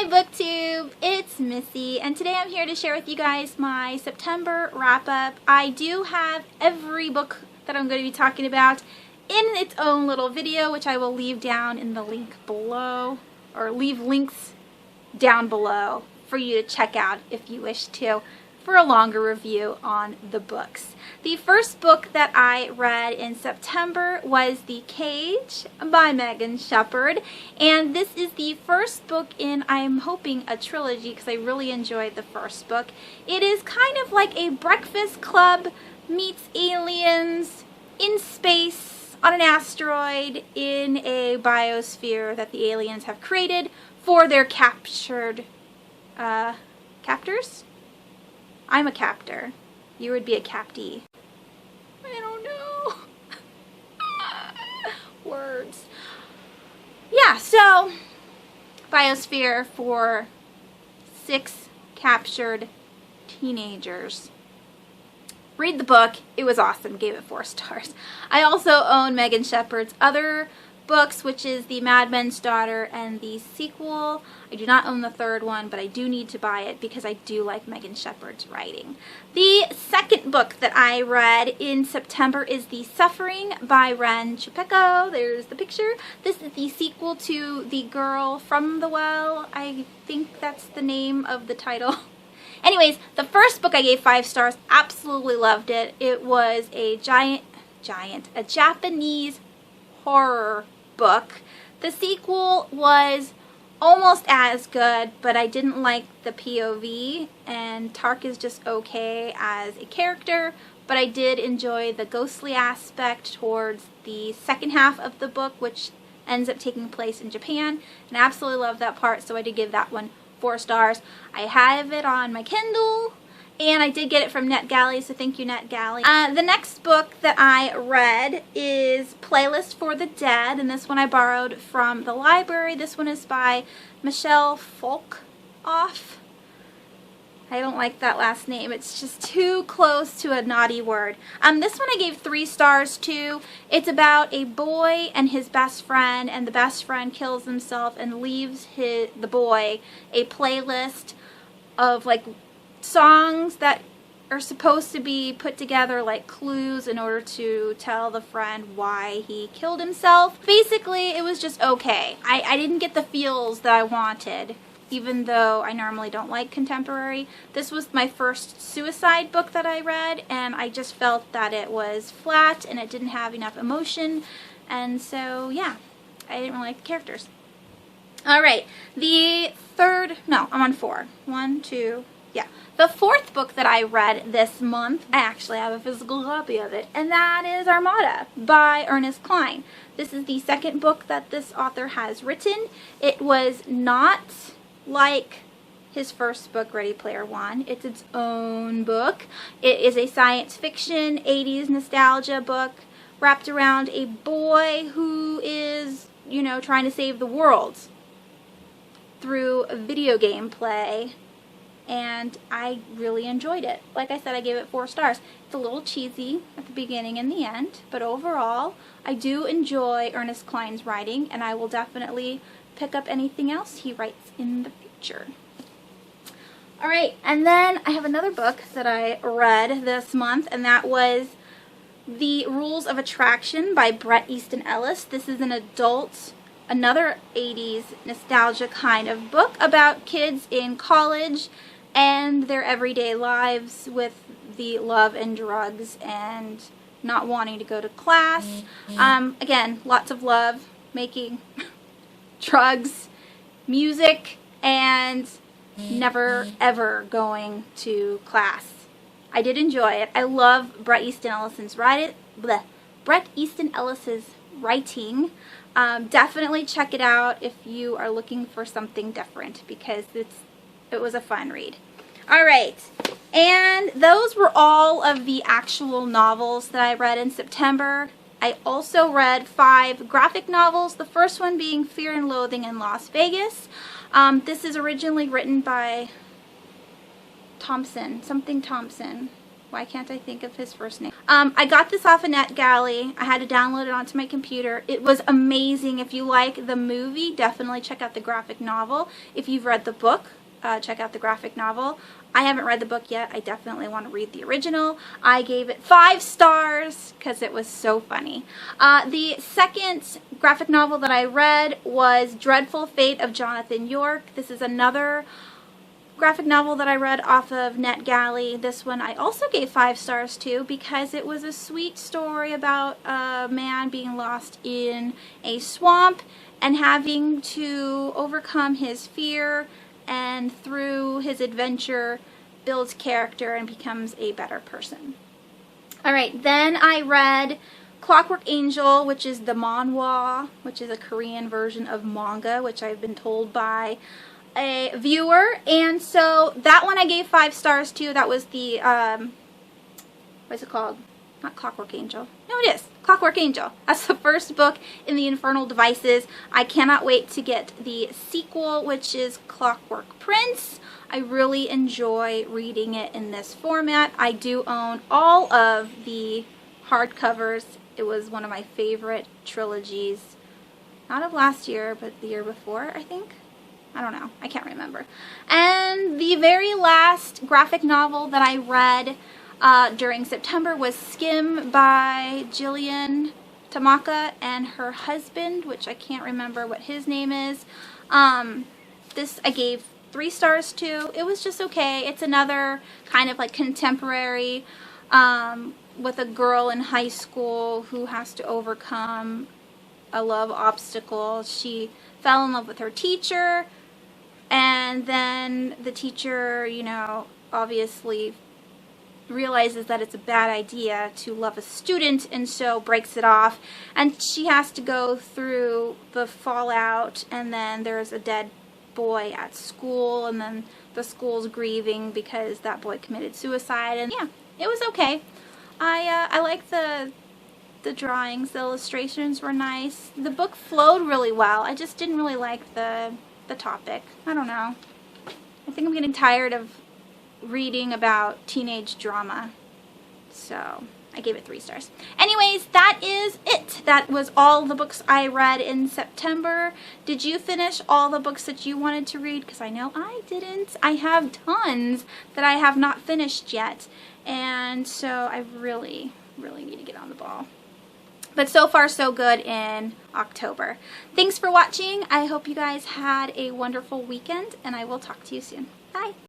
Hi BookTube, it's Missy, and today I'm here to share with you guys my September wrap-up. I do have every book that I'm going to be talking about in its own little video, which I will leave down in the link below, or leave links down below for you to check out if you wish to, for a longer review on the books. The first book that I read in September was The Cage by Megan Shephard, and this is the first book in, I'm hoping, a trilogy because I really enjoyed the first book. It is kind of like a Breakfast Club meets aliens in space on an asteroid in a biosphere that the aliens have created for their captured captors? I'm a captor. You would be a captee. I don't know. Words. Yeah, so biosphere for 6 captured teenagers. Read the book. It was awesome. Gave it 4 stars. I also own Megan Shephard's other books, which is The Madman's Daughter and the sequel. I do not own the third one, but I do need to buy it because I do like Megan Shephard's writing. The second book that I read in September is The Suffering by Rancho. There's the picture. This is the sequel to The Girl from the Well. I think that's the name of the title. Anyways, the first book I gave 5 stars. Absolutely loved it. It was a a Japanese horror book. The sequel was almost as good, but I didn't like the POV, and Tark is just okay as a character, but I did enjoy the ghostly aspect towards the second half of the book, which ends up taking place in Japan, and I absolutely love that part, so I did give that one 4 stars. I have it on my Kindle, and I did get it from NetGalley, so thank you, NetGalley. The next book that I read is Playlist for the Dead, and this one I borrowed from the library. This one is by Michelle Folkoff. I don't like that last name. It's just too close to a naughty word. This one I gave 3 stars to. It's about a boy and his best friend, and the best friend kills himself and leaves the boy a playlist of like songs that are supposed to be put together like clues in order to tell the friend why he killed himself. Basically, it was just okay. I didn't get the feels that I wanted, even though I normally don't like contemporary. This was my first suicide book that I read, and I just felt that it was flat and it didn't have enough emotion, and so yeah, I didn't really like the characters. Alright, the third, no, I'm on 4. 1, 2, yeah. The fourth book that I read this month, I actually have a physical copy of it, and that is Armada by Ernest Cline. This is the second book that this author has written. It was not like his first book, Ready Player One. It's its own book. It is a science fiction, 80s nostalgia book wrapped around a boy who is, you know, trying to save the world through video game play. And I really enjoyed it. Like I said, I gave it 4 stars. It's a little cheesy at the beginning and the end, but overall, I do enjoy Ernest Cline's writing, and I will definitely pick up anything else he writes in the future. Alright, and then I have another book that I read this month, and that was The Rules of Attraction by Bret Easton Ellis. This is an adult, another 80s nostalgia kind of book about kids in college and their everyday lives with the love and drugs and not wanting to go to class. Again, lots of love, making drugs, music, and never ever going to class. I did enjoy it. I love Bret Easton Ellis's writing. Definitely check it out if you are looking for something different, because it was a fun read. Alright, and those were all of the actual novels that I read in September. I also read 5 graphic novels, the first one being Fear and Loathing in Las Vegas. This is originally written by Thompson. Why can't I think of his first name? I got this off of NetGalley. I had to download it onto my computer. It was amazing. If you like the movie, definitely check out the graphic novel. If you've read the book, check out the graphic novel. I haven't read the book yet. I definitely want to read the original. I gave it 5 stars because it was so funny. The second graphic novel that I read was Dreadful Fate of Jonathan York. This is another graphic novel that I read off of NetGalley. This one I also gave 5 stars to because it was a sweet story about a man being lost in a swamp and having to overcome his fear, and through his adventure builds character and becomes a better person. Alright, then I read Clockwork Angel, which is the manhwa, which is a Korean version of manga, which I've been told by a viewer, and so that one I gave 5 stars to. That was the, what's it called? Not Clockwork Angel. No, it is. Clockwork Angel. That's the first book in the Infernal Devices. I cannot wait to get the sequel, which is Clockwork Prince. I really enjoy reading it in this format. I do own all of the hardcovers. It was one of my favorite trilogies. Not of last year, but the year before, I think. I don't know. I can't remember. And the very last graphic novel that I read during September was Skim by Jillian Tamaka and her husband, which I can't remember what his name is. This I gave 3 stars to. It was just okay. It's another kind of like contemporary with a girl in high school who has to overcome a love obstacle. She fell in love with her teacher, and then the teacher, you know, obviously realizes that it's a bad idea to love a student, and so breaks it off, and she has to go through the fallout, and then there's a dead boy at school, and then the school's grieving because that boy committed suicide. And yeah, it was okay. I liked the drawings. The illustrations were nice. The book flowed really well. I just didn't really like the topic. I don't know. I think I'm getting tired of reading about teenage drama. So I gave it 3 stars. Anyways, that is it. That was all the books I read in September. Did you finish all the books that you wanted to read? Because I know I didn't. I have tons that I have not finished yet. And so I really, really need to get on the ball. But so far so good in October. Thanks for watching. I hope you guys had a wonderful weekend, and I will talk to you soon. Bye.